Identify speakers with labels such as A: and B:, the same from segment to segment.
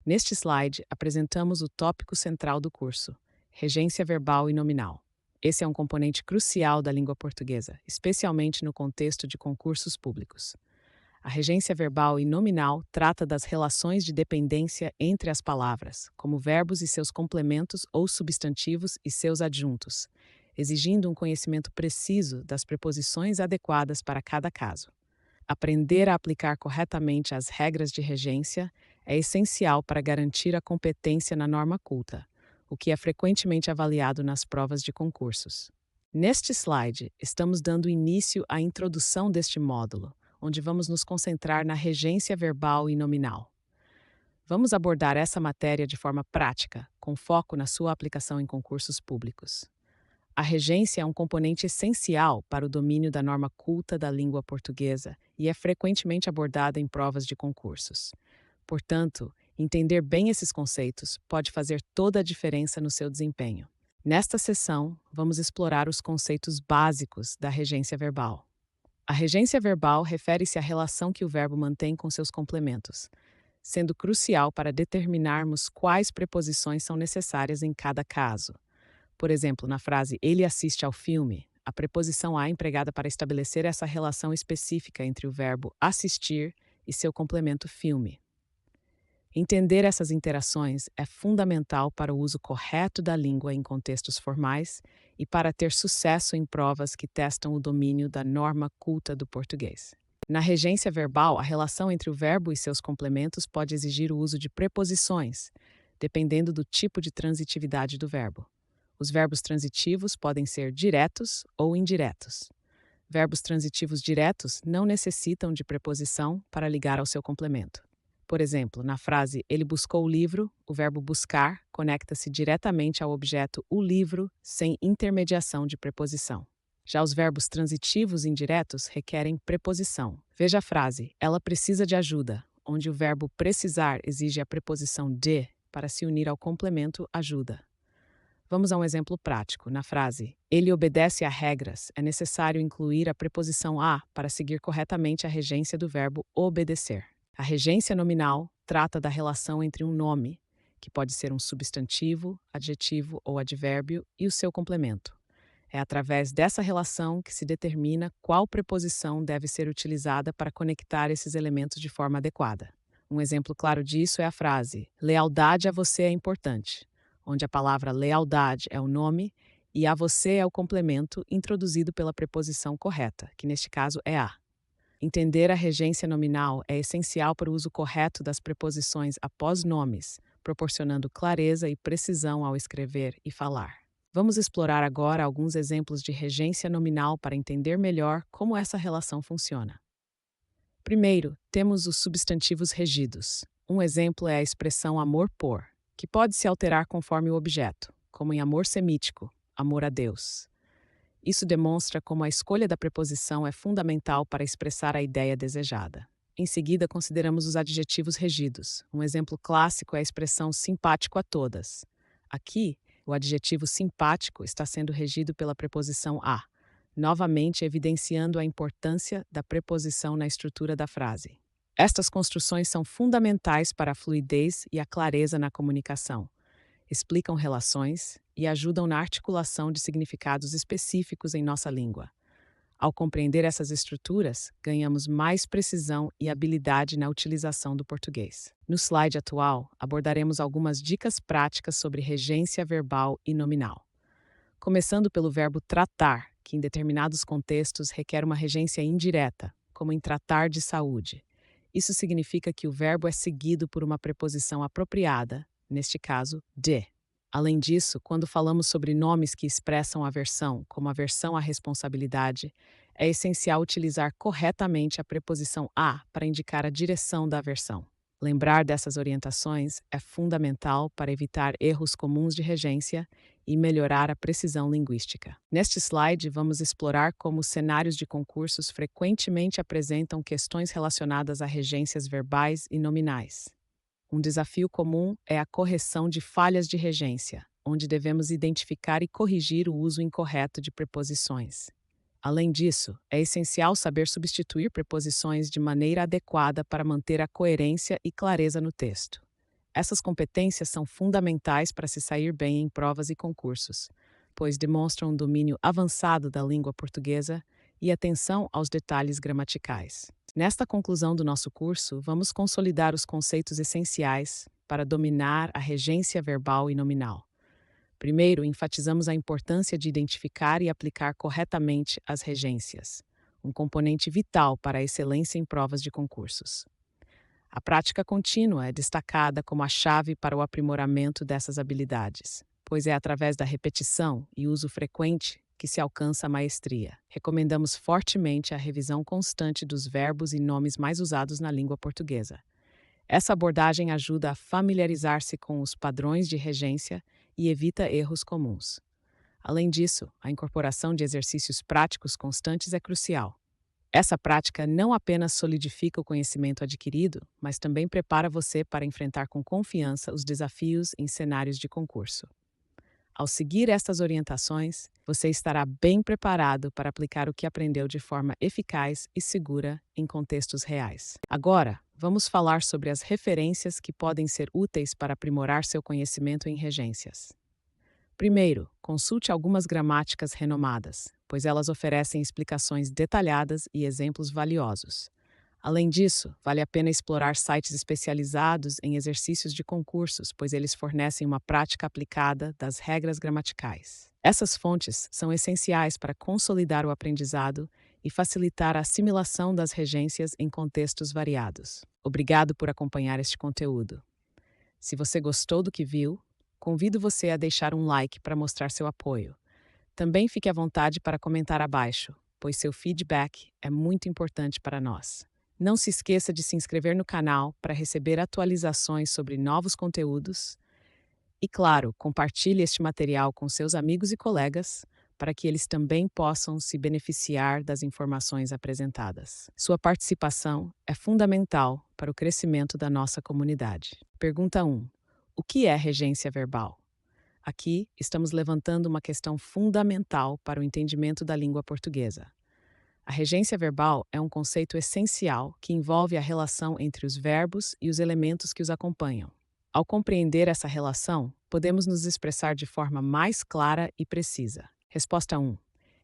A: Neste slide, apresentamos o tópico central do curso: regência verbal e nominal. Esse é um componente crucial da língua portuguesa, especialmente no contexto de concursos públicos. A regência verbal e nominal trata das relações de dependência entre as palavras, como verbos e seus complementos ou substantivos e seus adjuntos, exigindo um conhecimento preciso das preposições adequadas para cada caso. Aprender a aplicar corretamente as regras de regência é essencial para garantir a competência na norma culta, o que é frequentemente avaliado nas provas de concursos. Neste slide, estamos dando início à introdução deste módulo, onde vamos nos concentrar na regência verbal e nominal. Vamos abordar essa matéria de forma prática, com foco na sua aplicação em concursos públicos. A regência é um componente essencial para o domínio da norma culta da língua portuguesa e é frequentemente abordada em provas de concursos. Portanto, entender bem esses conceitos pode fazer toda a diferença no seu desempenho. Nesta sessão, vamos explorar os conceitos básicos da regência verbal. A regência verbal refere-se à relação que o verbo mantém com seus complementos, sendo crucial para determinarmos quais preposições são necessárias em cada caso. Por exemplo, na frase "ele assiste ao filme", a preposição a é empregada para estabelecer essa relação específica entre o verbo assistir e seu complemento filme. Entender essas interações é fundamental para o uso correto da língua em contextos formais e para ter sucesso em provas que testam o domínio da norma culta do português. Na regência verbal, a relação entre o verbo e seus complementos pode exigir o uso de preposições, dependendo do tipo de transitividade do verbo. Os verbos transitivos podem ser diretos ou indiretos. Verbos transitivos diretos não necessitam de preposição para ligar ao seu complemento. Por exemplo, na frase "ele buscou o livro", o verbo buscar conecta-se diretamente ao objeto o livro, sem intermediação de preposição. Já os verbos transitivos indiretos requerem preposição. Veja a frase "ela precisa de ajuda", onde o verbo precisar exige a preposição de para se unir ao complemento ajuda. Vamos a um exemplo prático. Na frase "ele obedece a regras", é necessário incluir a preposição a para seguir corretamente a regência do verbo obedecer. A regência nominal trata da relação entre um nome, que pode ser um substantivo, adjetivo ou advérbio, e o seu complemento. É através dessa relação que se determina qual preposição deve ser utilizada para conectar esses elementos de forma adequada. Um exemplo claro disso é a frase "lealdade a você é importante", onde a palavra lealdade é o nome e a você é o complemento introduzido pela preposição correta, que neste caso é a. Entender a regência nominal é essencial para o uso correto das preposições após nomes, proporcionando clareza e precisão ao escrever e falar. Vamos explorar agora alguns exemplos de regência nominal para entender melhor como essa relação funciona. Primeiro, temos os substantivos regidos. Um exemplo é a expressão amor por, que pode se alterar conforme o objeto, como em amor semítico, amor a Deus. Isso demonstra como a escolha da preposição é fundamental para expressar a ideia desejada. Em seguida, consideramos os adjetivos regidos. Um exemplo clássico é a expressão simpático a todas. Aqui, o adjetivo simpático está sendo regido pela preposição a, novamente evidenciando a importância da preposição na estrutura da frase. Estas construções são fundamentais para a fluidez e a clareza na comunicação. Explicam relações e ajudam na articulação de significados específicos em nossa língua. Ao compreender essas estruturas, ganhamos mais precisão e habilidade na utilização do português. No slide atual, abordaremos algumas dicas práticas sobre regência verbal e nominal. Começando pelo verbo tratar, que em determinados contextos requer uma regência indireta, como em tratar de saúde. Isso significa que o verbo é seguido por uma preposição apropriada, neste caso, de. Além disso, quando falamos sobre nomes que expressam aversão, como aversão à responsabilidade, é essencial utilizar corretamente a preposição a para indicar a direção da aversão. Lembrar dessas orientações é fundamental para evitar erros comuns de regência e melhorar a precisão linguística. Neste slide, vamos explorar como os cenários de concursos frequentemente apresentam questões relacionadas a regências verbais e nominais. Um desafio comum é a correção de falhas de regência, onde devemos identificar e corrigir o uso incorreto de preposições. Além disso, é essencial saber substituir preposições de maneira adequada para manter a coerência e clareza no texto. Essas competências são fundamentais para se sair bem em provas e concursos, pois demonstram um domínio avançado da língua portuguesa e atenção aos detalhes gramaticais. Nesta conclusão do nosso curso, vamos consolidar os conceitos essenciais para dominar a regência verbal e nominal. Primeiro, enfatizamos a importância de identificar e aplicar corretamente as regências, um componente vital para a excelência em provas de concursos. A prática contínua é destacada como a chave para o aprimoramento dessas habilidades, pois é através da repetição e uso frequente que se alcança a maestria. Recomendamos fortemente a revisão constante dos verbos e nomes mais usados na língua portuguesa. Essa abordagem ajuda a familiarizar-se com os padrões de regência e evita erros comuns. Além disso, a incorporação de exercícios práticos constantes é crucial. Essa prática não apenas solidifica o conhecimento adquirido, mas também prepara você para enfrentar com confiança os desafios em cenários de concurso. Ao seguir estas orientações, você estará bem preparado para aplicar o que aprendeu de forma eficaz e segura em contextos reais. Agora, vamos falar sobre as referências que podem ser úteis para aprimorar seu conhecimento em regências. Primeiro, consulte algumas gramáticas renomadas, pois elas oferecem explicações detalhadas e exemplos valiosos. Além disso, vale a pena explorar sites especializados em exercícios de concursos, pois eles fornecem uma prática aplicada das regras gramaticais. Essas fontes são essenciais para consolidar o aprendizado e facilitar a assimilação das regências em contextos variados. Obrigado por acompanhar este conteúdo. Se você gostou do que viu, convido você a deixar um like para mostrar seu apoio. Também fique à vontade para comentar abaixo, pois seu feedback é muito importante para nós. Não se esqueça de se inscrever no canal para receber atualizações sobre novos conteúdos. E, claro, compartilhe este material com seus amigos e colegas para que eles também possam se beneficiar das informações apresentadas. Sua participação é fundamental para o crescimento da nossa comunidade. Pergunta 1. O que é regência verbal? Aqui estamos levantando uma questão fundamental para o entendimento da língua portuguesa. A regência verbal é um conceito essencial que envolve a relação entre os verbos e os elementos que os acompanham. Ao compreender essa relação, podemos nos expressar de forma mais clara e precisa. Resposta 1.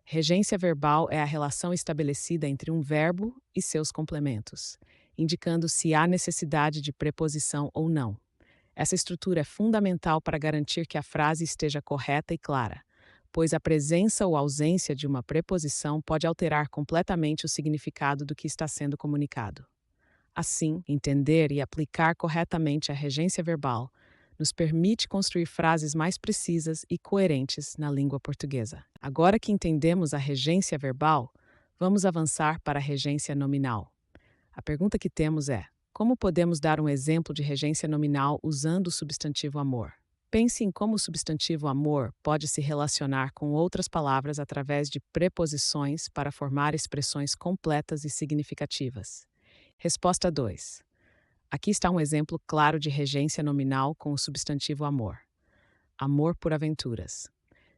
A: Regência verbal é a relação estabelecida entre um verbo e seus complementos, indicando se há necessidade de preposição ou não. Essa estrutura é fundamental para garantir que a frase esteja correta e clara, pois a presença ou ausência de uma preposição pode alterar completamente o significado do que está sendo comunicado. Assim, entender e aplicar corretamente a regência verbal nos permite construir frases mais precisas e coerentes na língua portuguesa. Agora que entendemos a regência verbal, vamos avançar para a regência nominal. A pergunta que temos é: como podemos dar um exemplo de regência nominal usando o substantivo amor? Pense em como o substantivo amor pode se relacionar com outras palavras através de preposições para formar expressões completas e significativas. Resposta 2. Aqui está um exemplo claro de regência nominal com o substantivo amor. Amor por aventuras.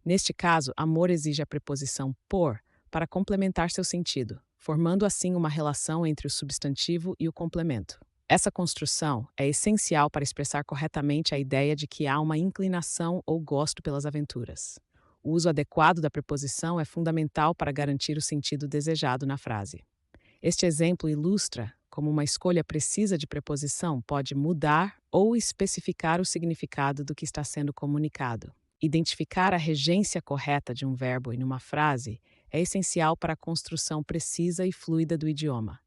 A: Neste caso, amor exige a preposição por para complementar seu sentido, formando assim uma relação entre o substantivo e o complemento. Essa construção é essencial para expressar corretamente a ideia de que há uma inclinação ou gosto pelas aventuras. O uso adequado da preposição é fundamental para garantir o sentido desejado na frase. Este exemplo ilustra como uma escolha precisa de preposição pode mudar ou especificar o significado do que está sendo comunicado. Identificar a regência correta de um verbo em uma frase é essencial para a construção precisa e fluida do idioma.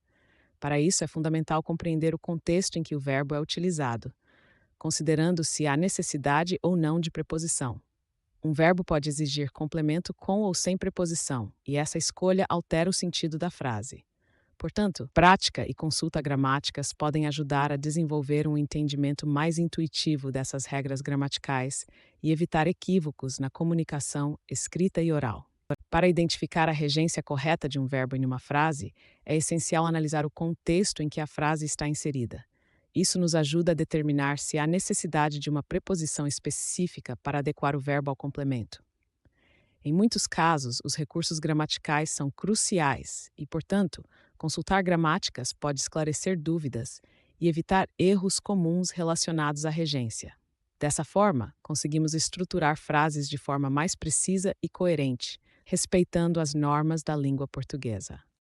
A: Para isso, é fundamental compreender o contexto em que o verbo é utilizado, considerando se há necessidade ou não de preposição. Um verbo pode exigir complemento com ou sem preposição, e essa escolha altera o sentido da frase. Portanto, prática e consulta gramáticas podem ajudar a desenvolver um entendimento mais intuitivo dessas regras gramaticais e evitar equívocos na comunicação escrita e oral. Para identificar a regência correta de um verbo em uma frase, é essencial analisar o contexto em que a frase está inserida. Isso nos ajuda a determinar se há necessidade de uma preposição específica para adequar o verbo ao complemento. Em muitos casos, os recursos gramaticais são cruciais e, portanto, consultar gramáticas pode esclarecer dúvidas e evitar erros comuns relacionados à regência. Dessa forma, conseguimos estruturar frases de forma mais precisa e coerente, respeitando as normas da língua portuguesa.